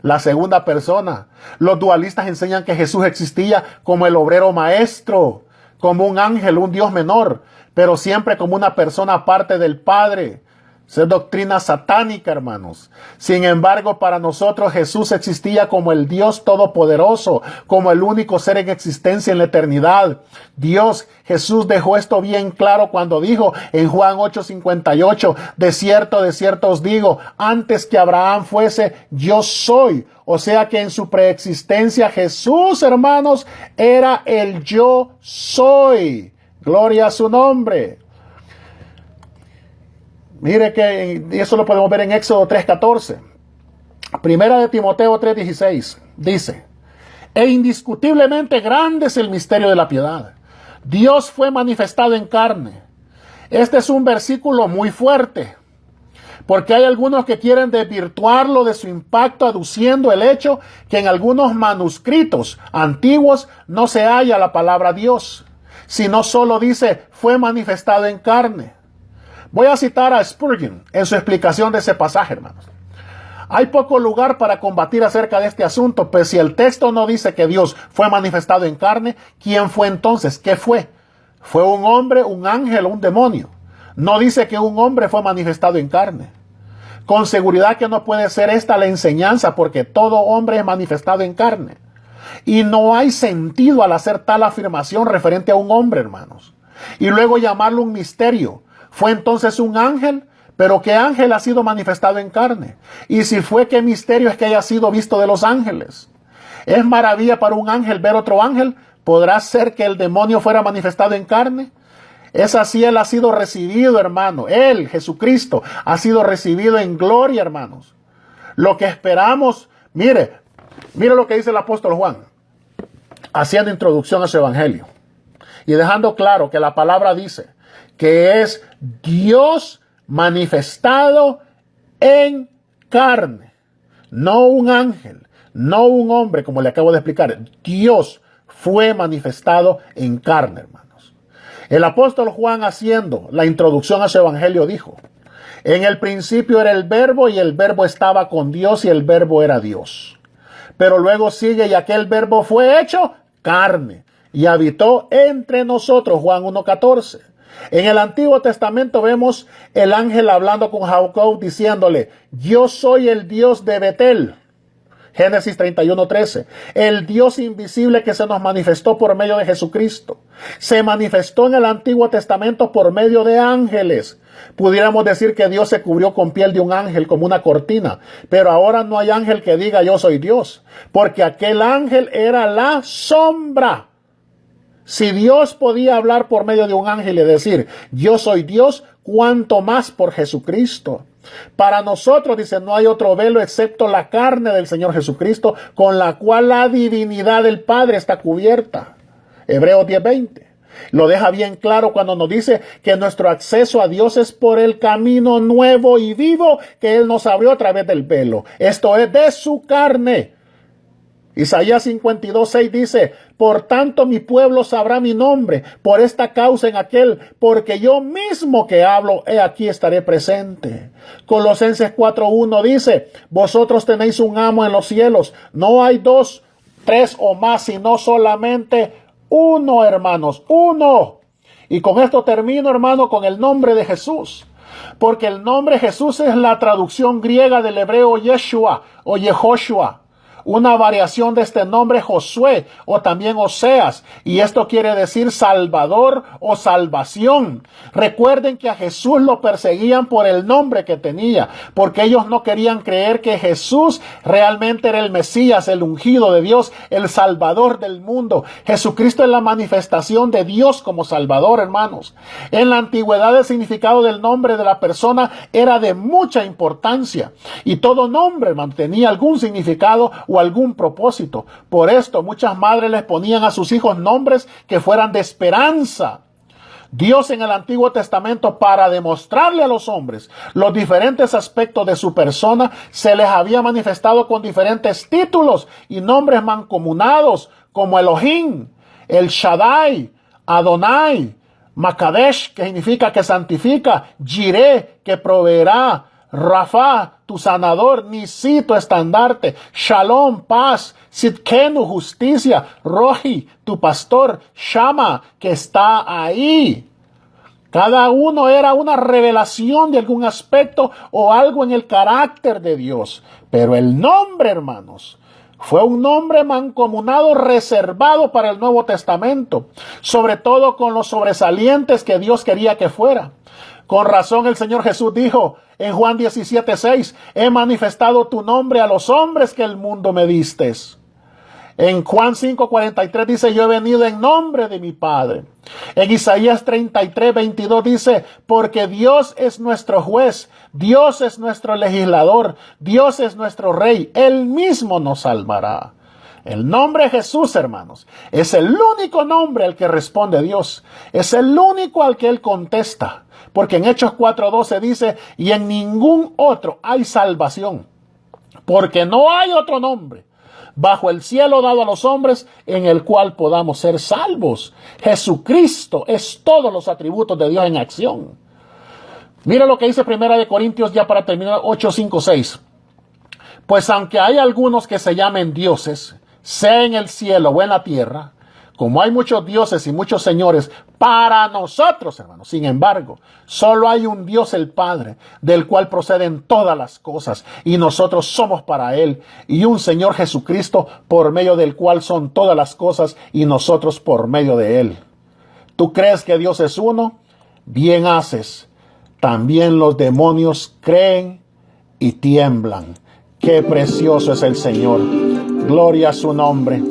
la segunda persona. Los dualistas enseñan que Jesús existía como el obrero maestro, como un ángel, un Dios menor, pero siempre como una persona aparte del Padre. Esa es doctrina satánica, hermanos. Sin embargo, para nosotros Jesús existía como el Dios Todopoderoso, como el único ser en existencia en la eternidad. Jesús dejó esto bien claro cuando dijo en Juan 8:58, de cierto os digo, antes que Abraham fuese, yo soy. O sea que en su preexistencia Jesús, hermanos, era el yo soy. Gloria a su nombre. Mire que eso lo podemos ver en Éxodo 3:14. Primera de Timoteo 3:16 dice, e indiscutiblemente grande es el misterio de la piedad. Dios fue manifestado en carne. Este es un versículo muy fuerte, porque hay algunos que quieren desvirtuarlo de su impacto, aduciendo el hecho que en algunos manuscritos antiguos no se halla la palabra Dios, sino solo dice, fue manifestado en carne. Voy a citar a Spurgeon en su explicación de ese pasaje, hermanos. Hay poco lugar para combatir acerca de este asunto, pues si el texto no dice que Dios fue manifestado en carne, ¿quién fue entonces? ¿Qué fue? ¿Fue un hombre, un ángel o un demonio? No dice que un hombre fue manifestado en carne. Con seguridad que no puede ser esta la enseñanza, porque todo hombre es manifestado en carne. Y no hay sentido al hacer tal afirmación referente a un hombre, hermanos. Y luego llamarlo un misterio. ¿Fue entonces un ángel? Pero ¿qué ángel ha sido manifestado en carne? Y si fue, ¿qué misterio es que haya sido visto de los ángeles? ¿Es maravilla para un ángel ver otro ángel? ¿Podrá ser que el demonio fuera manifestado en carne? Es así, él ha sido recibido, hermano. Él, Jesucristo, ha sido recibido en gloria, hermanos. Lo que esperamos, mire lo que dice el apóstol Juan, haciendo introducción a su evangelio. Y dejando claro que la palabra dice que es Dios manifestado en carne. No un ángel, no un hombre, como le acabo de explicar. Dios fue manifestado en carne, hermanos. El apóstol Juan, haciendo la introducción a su evangelio, dijo: en el principio era el verbo, y el verbo estaba con Dios, y el verbo era Dios. Pero luego sigue: y aquel verbo fue hecho carne y habitó entre nosotros. Juan 1:14. En el Antiguo Testamento vemos el ángel hablando con Jacob, diciéndole: yo soy el Dios de Betel. Génesis 31:13. El Dios invisible que se nos manifestó por medio de Jesucristo. Se manifestó en el Antiguo Testamento por medio de ángeles. Pudiéramos decir que Dios se cubrió con piel de un ángel como una cortina. Pero ahora no hay ángel que diga yo soy Dios, porque aquel ángel era la sombra. Si Dios podía hablar por medio de un ángel y decir yo soy Dios, cuánto más por Jesucristo. Para nosotros, dice, no hay otro velo excepto la carne del Señor Jesucristo, con la cual la divinidad del Padre está cubierta. Hebreos 10:20. Lo deja bien claro cuando nos dice que nuestro acceso a Dios es por el camino nuevo y vivo que Él nos abrió a través del velo. Esto es de su carne. Isaías 52:6 dice: por tanto mi pueblo sabrá mi nombre, por esta causa en aquel, porque yo mismo que hablo, he aquí estaré presente. Colosenses 4:1 dice: vosotros tenéis un amo en los cielos, no hay dos, tres o más, sino solamente uno, hermanos, uno. Y con esto termino, hermano, con el nombre de Jesús. Porque el nombre Jesús es la traducción griega del hebreo Yeshua o Yehoshua, una variación de este nombre Josué o también Oseas, y esto quiere decir Salvador o salvación. Recuerden que a Jesús lo perseguían por el nombre que tenía, porque ellos no querían creer que Jesús realmente era el Mesías, el ungido de Dios, el Salvador del mundo. Jesucristo es la manifestación de Dios como Salvador, hermanos. En la antigüedad el significado del nombre de la persona era de mucha importancia, y todo nombre, hermano, tenía algún significado o algún propósito. Por esto muchas madres les ponían a sus hijos nombres que fueran de esperanza. Dios en el Antiguo Testamento, para demostrarle a los hombres los diferentes aspectos de su persona, se les había manifestado con diferentes títulos y nombres mancomunados, como Elohim, El Shaddai, Adonai, Makadesh, que significa que santifica, Jireh, que proveerá, Rafa, tu sanador, Nisi, tu estandarte, Shalom, paz, Sidkenu, justicia, Rohi, tu pastor, Shama, que está ahí. Cada uno era una revelación de algún aspecto o algo en el carácter de Dios. Pero el nombre, hermanos, fue un nombre mancomunado, reservado para el Nuevo Testamento, sobre todo con los sobresalientes que Dios quería que fuera. Con razón el Señor Jesús dijo en Juan 17:6, he manifestado tu nombre a los hombres que el mundo me distes. En Juan 5:43 dice, yo he venido en nombre de mi Padre. En Isaías 33:22 dice, porque Dios es nuestro juez, Dios es nuestro legislador, Dios es nuestro rey, Él mismo nos salvará. El nombre Jesús, hermanos, es el único nombre al que responde Dios. Es el único al que Él contesta. Porque en Hechos 4:12 dice, y en ningún otro hay salvación, porque no hay otro nombre bajo el cielo dado a los hombres en el cual podamos ser salvos. Jesucristo es todos los atributos de Dios en acción. Mira lo que dice 1 Corintios, ya para terminar, 8:5-6. Pues aunque hay algunos que se llamen dioses, sea en el cielo o en la tierra, Como hay muchos dioses y muchos señores para nosotros, hermanos, sin embargo, solo hay un Dios el Padre, del cual proceden todas las cosas, y nosotros somos para Él, y un Señor Jesucristo, por medio del cual son todas las cosas, y nosotros por medio de Él. ¿Tú crees que Dios es uno? Bien haces. También los demonios creen y tiemblan. Qué precioso es el Señor. Gloria a su nombre.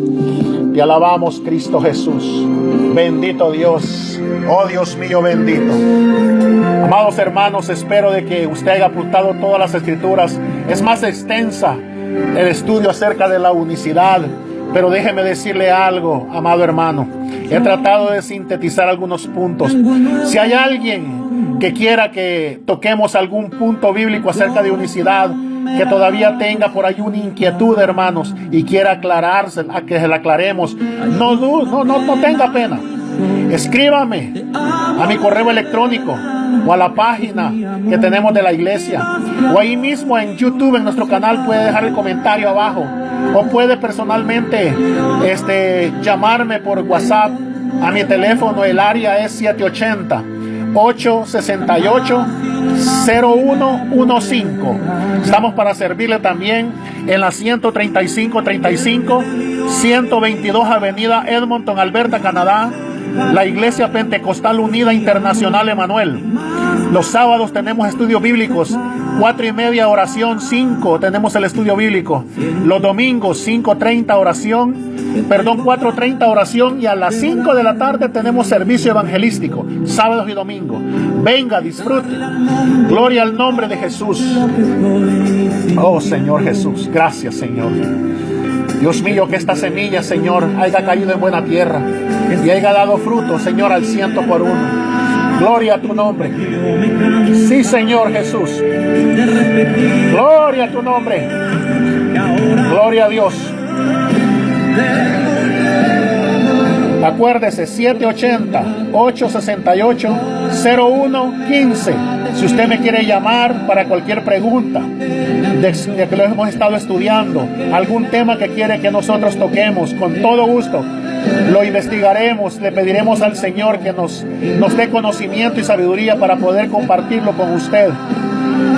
Te alabamos, Cristo Jesús. Bendito Dios. Oh Dios mío bendito. Amados hermanos, espero de que usted haya apuntado todas las escrituras. Es más extensa el estudio acerca de la unicidad. Pero déjeme decirle algo, amado hermano. He tratado de sintetizar algunos puntos. Si hay alguien que quiera que toquemos algún punto bíblico acerca de unicidad, que todavía tenga por ahí una inquietud, hermanos, y quiera aclararse, a que se la aclaremos, no tenga pena. Escríbame a mi correo electrónico o a la página que tenemos de la iglesia, o ahí mismo en YouTube, en nuestro canal, puede dejar el comentario abajo, o puede personalmente llamarme por WhatsApp a mi teléfono. El área es 780-868-0115. Estamos para servirle también en la 13535 122 Avenida Edmonton, Alberta, Canadá, la Iglesia Pentecostal Unida Internacional Emanuel. Los sábados tenemos estudios bíblicos, 4:30 oración, 5 tenemos el estudio bíblico. Los domingos 4:30 oración, y a las 5 de la tarde tenemos servicio evangelístico, sábados y domingos. Venga, disfrute. Gloria al nombre de Jesús. Oh Señor Jesús, gracias Señor. Dios mío, que esta semilla, Señor, haya caído en buena tierra y haya dado fruto, Señor, al 100 por 1. Gloria a tu nombre. Sí, Señor Jesús. Gloria a tu nombre. Gloria a Dios. Acuérdese, 780-868-0115. Si usted me quiere llamar para cualquier pregunta de que lo hemos estado estudiando, algún tema que quiere que nosotros toquemos, con todo gusto lo investigaremos. Le pediremos al Señor que nos dé conocimiento y sabiduría para poder compartirlo con usted.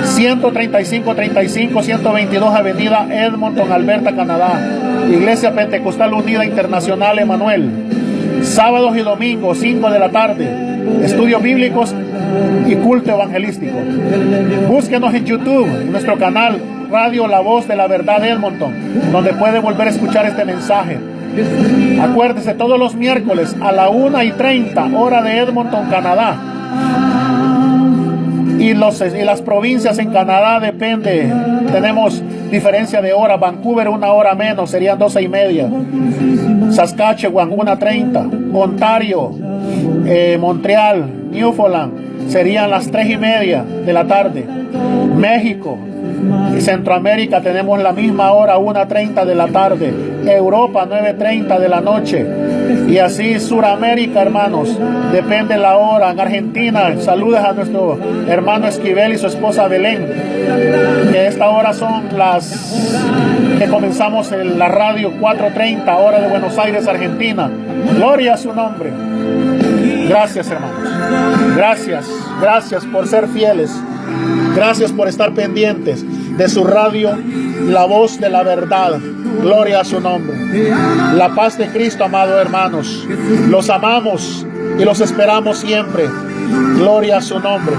13535 122 Avenida Edmonton, Alberta, Canadá, Iglesia Pentecostal Unida Internacional Emanuel. Sábados y domingos, 5 de la tarde, estudios bíblicos y culto evangelístico. Búsquenos en YouTube, en nuestro canal Radio La Voz de la Verdad Edmonton, donde puede volver a escuchar este mensaje. Acuérdese, todos los miércoles a la 1:30 hora de Edmonton, Canadá. Y las provincias en Canadá depende, tenemos diferencia de hora. Vancouver 1 hora menos, serían 12:30. Saskatchewan 1:30. Ontario, Montreal, Newfoundland serían las 3:30 de la tarde. México y Centroamérica tenemos la misma hora, 1:30 de la tarde. Europa 9:30 de la noche. Y así Suramérica, hermanos, depende la hora. En Argentina, saludos a nuestro hermano Esquivel y su esposa Belén, que esta hora son las que comenzamos en la radio, 4:30 hora de Buenos Aires, Argentina. Gloria a su nombre. Gracias, hermanos. Gracias por ser fieles. Gracias por estar pendientes de su radio, La Voz de la Verdad. Gloria a su nombre. La paz de Cristo, amados hermanos. Los amamos y los esperamos siempre. Gloria a su nombre.